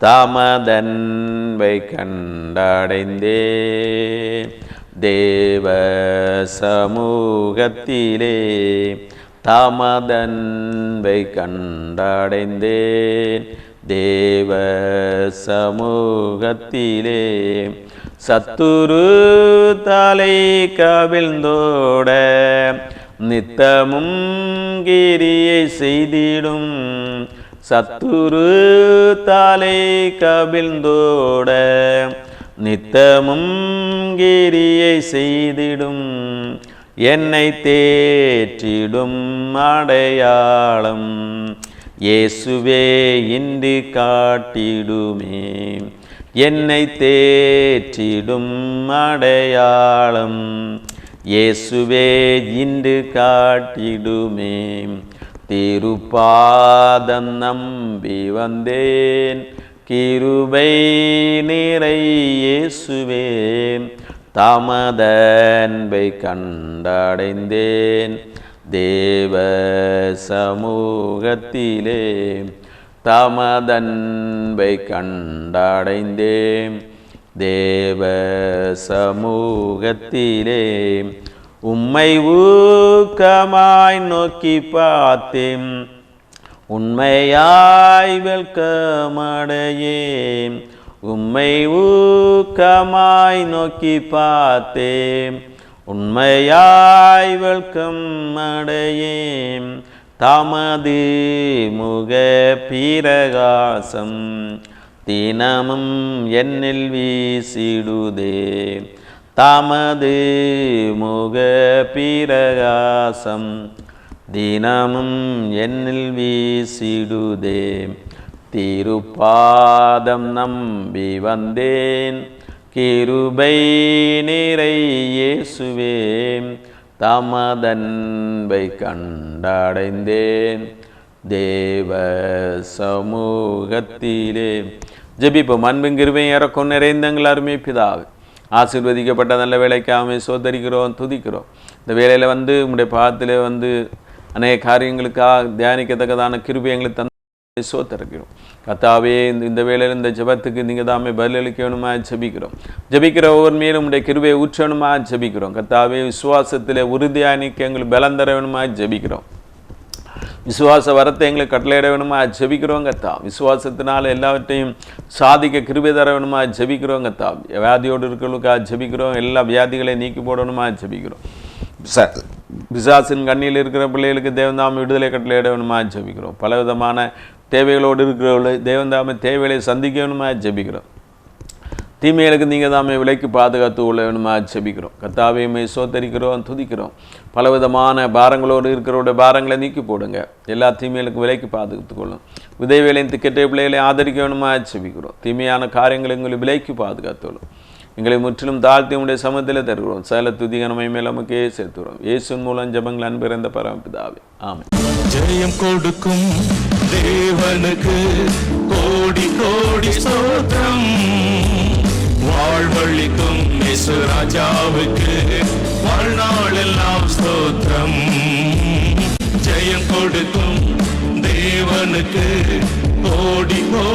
தமதன்பை கண்டடைந்தே, தேவ சமூகத்திலே தமதன்பை கண்டடைந்தேன், தேவ சமூகத்திலே, சத்துரு தலை கவிழ்ந்தோட நித்தமும் கிரியை செய்திடும், சத்துரு தலை கவிழ்ந்தோட நித்தமும் கிரியை செய்திடும், என்னை தேற்றிடும் அடையாளம் இயேசுவே இன்று காட்டிடுமே, என்னை தேற்றிடும் அடையாளம் இயேசுவே இன்று காட்டிடுமே, திருப்பாதம் நம்பி வந்தேன், கிருபை நிறை இயேசுவே, தமதன்பை கண்டடைந்தேன், தேவ சமூகத்திலே தமதன்பை கண்டடைந்தேன், தேவ சமூகத்திலே, உம்மை ஊக்கமாய் நோக்கி பார்த்தேன், உண்மையாய் வெல்கமடையேன், உம்மை ஊக்கமாய் நோக்கி பார்த்தேன், உண்மையாய் வெல்கம் அடையேன், தமது முக பிரகாசம் தினமும் என்னில் வீசிடுதே. தமது முக பிரகாசம் தினமும் என்னில் வீசிடுதே. திருப்பாதம் நம்பி வந்தேன் கிருபை நிறை இயேசுவே. தமதன்பை கண்டடைந்தேன் தேவ சமூகத்திலே. ஜெபிப்போம். அன்பின் கிருபையும் இரக்கம் நிறைந்தங்கள் அருமை பிதாவே, ஆசீர்வதிக்கப்பட்ட நல்ல வேலைக்காக சோதரிக்கிறோம், துதிக்கிறோம். இந்த வேலையில் உங்களுடைய பாதத்தில் அநேக காரியங்களுக்காக தியானிக்கத்தக்கதான கிருபை எங்களுக்கு சோத்தரிக்கிறோம். கர்த்தாவே, இந்த வேளையில் இந்த ஜெபத்துக்கு நீங்கள் தாமே பதிலளிக்க வேணுமா ஜெபிக்கிறோம். ஜெபிக்கிற ஒவ்வொரு மேலும் உடைய கிருபையை ஊற்றணுமா ஜெபிக்கிறோம். கர்த்தாவே, விசுவாசத்தில் உறுதியாக நிற்க எங்களுக்கு பலம் தர வேணுமா ஜெபிக்கிறோம். விசுவாச வரத்தை எங்களுக்கு கட்டளையிட வேணுமா ஜெபிக்கிறோம். கர்த்தா, விசுவாசத்தினால் எல்லாவற்றையும் சாதிக்க கிருபை தர வேணுமா ஜெபிக்கிறோம். கர்த்தா, வியாதியோடு இருக்கிறவங்களுக்காக ஜெபிக்கிறோம். எல்லா வியாதிகளையும் நீக்கி போடணுமா ஜெபிக்கிறோம். பிசாசின் கண்ணியில் இருக்கிற பிள்ளைகளுக்கு தேவந்தாமை விடுதலை கட்டளையிட வேணுமா ஜெபிக்கிறோம். பலவிதமான தேவைகளோடு இருக்கிறவர்களை தேவந்தாமை தேவைகளை சந்திக்க வேணுமா ஜெபிக்கிறோம். தீமைகளுக்கு நீங்கள் தாமே விலைக்கு பாதுகாத்து கொள்ள வேணுமா ஜெபிக்கிறோம். கர்த்தாவையுமே சோத்தரிக்கிறோம், துதிக்கிறோம். பலவிதமான பாரங்களோடு இருக்கிறவருடைய பாரங்களை நீக்கி போடுங்க. எல்லா தீமைகளுக்கும் விலைக்கு பாதுகாத்து கொள்ளும். விதைவேலையும் திக்கெட்ட பிள்ளைகளை ஆதரிக்க வேணுமா ஜெபிக்கிறோம். தீமையான காரியங்களை எங்களை விலைக்கு பாதுகாத்துள்ளோம். எங்களை முற்றிலும் தாழ்த்தி உடைய சமத்தில் தருகிறோம். சகல துதிகனமை மேல் நமக்கே சேர்த்துகிறோம். இயேசுவின் மூலம் ஜெபங்கள் அன்பிறந்த பரமபிதாவே, ஆமென். ஜெயம் கொடுக்கும் தேவனுக்கு கோடி கோடி ஸ்தோத்திரம். வாழ்வழிக்கும் இயேசு ராஜாவுக்கு வாழ்நாளெல்லாம் ஸ்தோத்திரம். ஜெயம் கொடுக்கும் தேவனுக்கு கோடி கோடி